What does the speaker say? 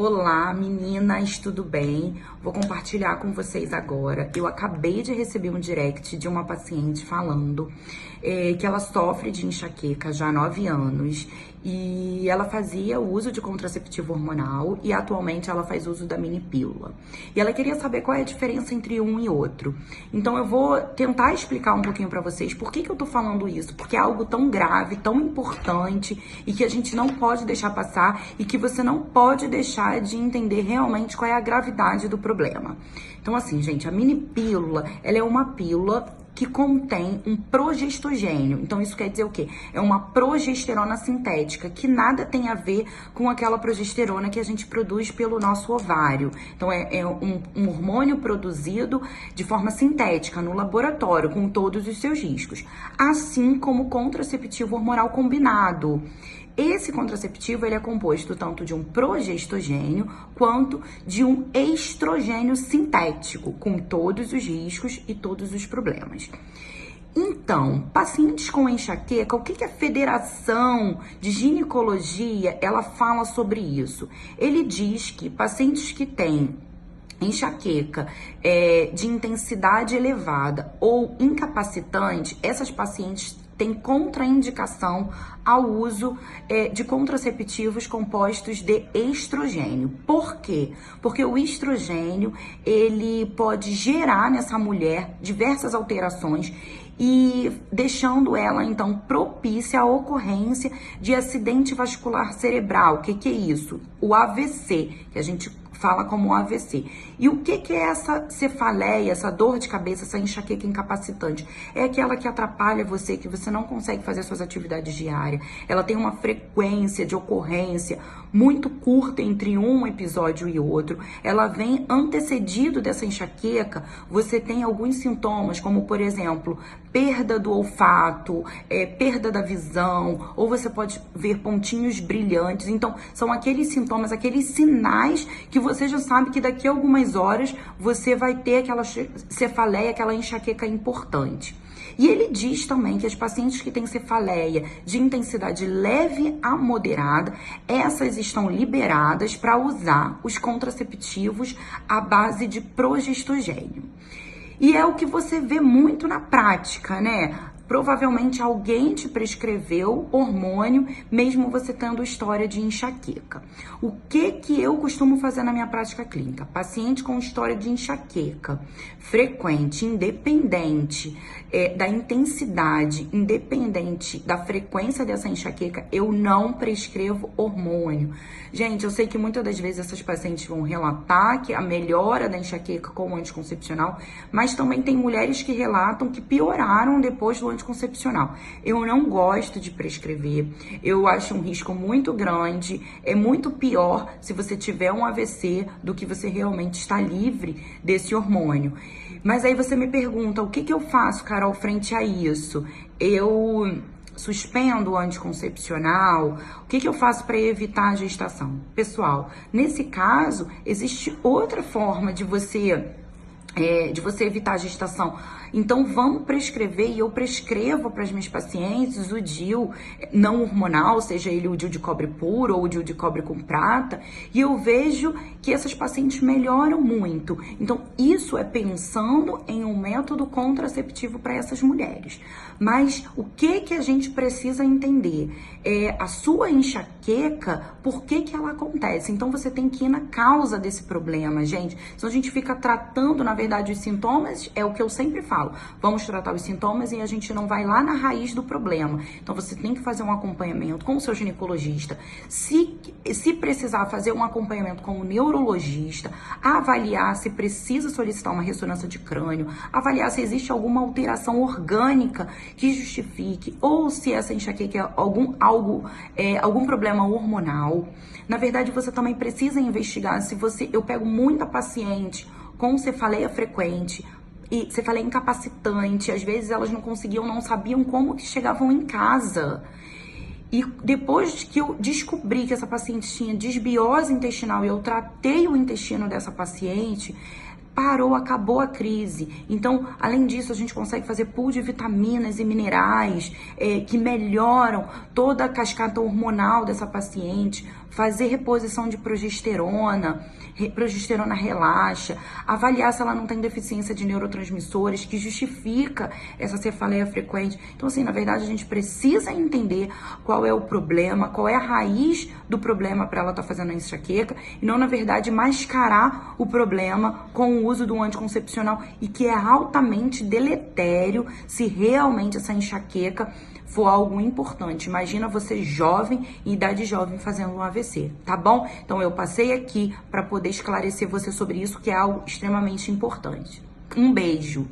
Olá, meninas, tudo bem? Vou compartilhar com vocês agora. Eu acabei de receber um direct de uma paciente falando que ela sofre de enxaqueca já há 9 anos e ela fazia uso de contraceptivo hormonal e atualmente ela faz uso da mini pílula. E ela queria saber qual é a diferença entre um e outro. Então eu vou tentar explicar um pouquinho pra vocês por que eu tô falando isso, porque é algo tão grave, tão importante e que a gente não pode deixar passar e que você não pode deixar de entender realmente qual é a gravidade do problema. Então assim, gente, a mini pílula, ela é uma pílula que contém um progestogênio. Então isso quer dizer o quê? É uma progesterona sintética, que nada tem a ver com aquela progesterona que a gente produz pelo nosso ovário. Então é um hormônio produzido de forma sintética no laboratório, com todos os seus riscos. Assim como o contraceptivo hormonal combinado. Esse contraceptivo ele é composto tanto de um progestogênio quanto de um estrogênio sintético, com todos os riscos e todos os problemas. Então, pacientes com enxaqueca, o que a Federação de Ginecologia ela fala sobre isso? Ele diz que pacientes que têm enxaqueca de intensidade elevada ou incapacitante, essas pacientes têm contraindicação ao uso de contraceptivos compostos de estrogênio. Por quê? Porque o estrogênio, ele pode gerar nessa mulher diversas alterações e deixando ela, então, propícia à ocorrência de acidente vascular cerebral. O que é isso? O AVC, que a gente fala como AVC. E o que é essa cefaleia, essa dor de cabeça, essa enxaqueca incapacitante? É aquela que atrapalha você, que você não consegue fazer suas atividades diárias. Ela tem uma frequência de ocorrência muito curta entre um episódio e outro. Ela vem antecedido dessa enxaqueca, você tem alguns sintomas, como por exemplo, perda do olfato, perda da visão, ou você pode ver pontinhos brilhantes. Então, são aqueles sintomas, aqueles sinais que você já sabe que daqui a algumas horas você vai ter aquela cefaleia, aquela enxaqueca importante. E ele diz também que as pacientes que têm cefaleia de intensidade leve a moderada, essas estão liberadas para usar os contraceptivos à base de progestogênio. E é o que você vê muito na prática, né? Provavelmente alguém te prescreveu hormônio, mesmo você tendo história de enxaqueca. O que eu costumo fazer na minha prática clínica? Paciente com história de enxaqueca frequente, independente da intensidade, independente da frequência dessa enxaqueca, eu não prescrevo hormônio. Gente, eu sei que muitas das vezes essas pacientes vão relatar que a melhora da enxaqueca com o anticoncepcional, mas também tem mulheres que relatam que pioraram depois do anticoncepcional. Eu não gosto de prescrever, eu acho um risco muito grande, é muito pior se você tiver um AVC do que você realmente está livre desse hormônio. Mas aí você me pergunta, o que eu faço, Carol, frente a isso? Eu suspendo o anticoncepcional? O que eu faço para evitar a gestação? Pessoal, nesse caso, existe outra forma de você evitar a gestação. Então vamos prescrever, e eu prescrevo para as minhas pacientes o DIU não hormonal, seja ele o DIU de cobre puro ou o DIU de cobre com prata, e eu vejo que essas pacientes melhoram muito. Então isso é pensando em um método contraceptivo para essas mulheres. Mas o que a gente precisa entender? A sua enxaqueca, por que ela acontece? Então você tem que ir na causa desse problema, gente. Se a gente fica tratando, na verdade, os sintomas, é o que eu sempre falo. Vamos tratar os sintomas e a gente não vai lá na raiz do problema. Então você tem que fazer um acompanhamento com o seu ginecologista. Se precisar fazer um acompanhamento com o neurologista, avaliar se precisa solicitar uma ressonância de crânio, avaliar se existe alguma alteração orgânica que justifique, ou se essa enxaqueca é algum problema hormonal. Na verdade, você também precisa investigar se eu pego muita paciente com cefaleia frequente e cefaleia incapacitante, às vezes elas não sabiam como que chegavam em casa. E depois que eu descobri que essa paciente tinha desbiose intestinal e eu tratei o intestino dessa paciente, parou, acabou a crise. Então, além disso, a gente consegue fazer pool de vitaminas e minerais que melhoram toda a cascata hormonal dessa paciente, fazer reposição de progesterona, progesterona relaxa, avaliar se ela não tem deficiência de neurotransmissores, que justifica essa cefaleia frequente. Então, assim, na verdade, a gente precisa entender qual é o problema, qual é a raiz do problema para ela estar fazendo a enxaqueca, e não, na verdade, mascarar o problema com o uso do anticoncepcional, e que é altamente deletério se realmente essa enxaqueca for algo importante. Imagina você jovem, em idade jovem, fazendo um AVC, tá bom? Então eu passei aqui para poder esclarecer você sobre isso, que é algo extremamente importante. Um beijo!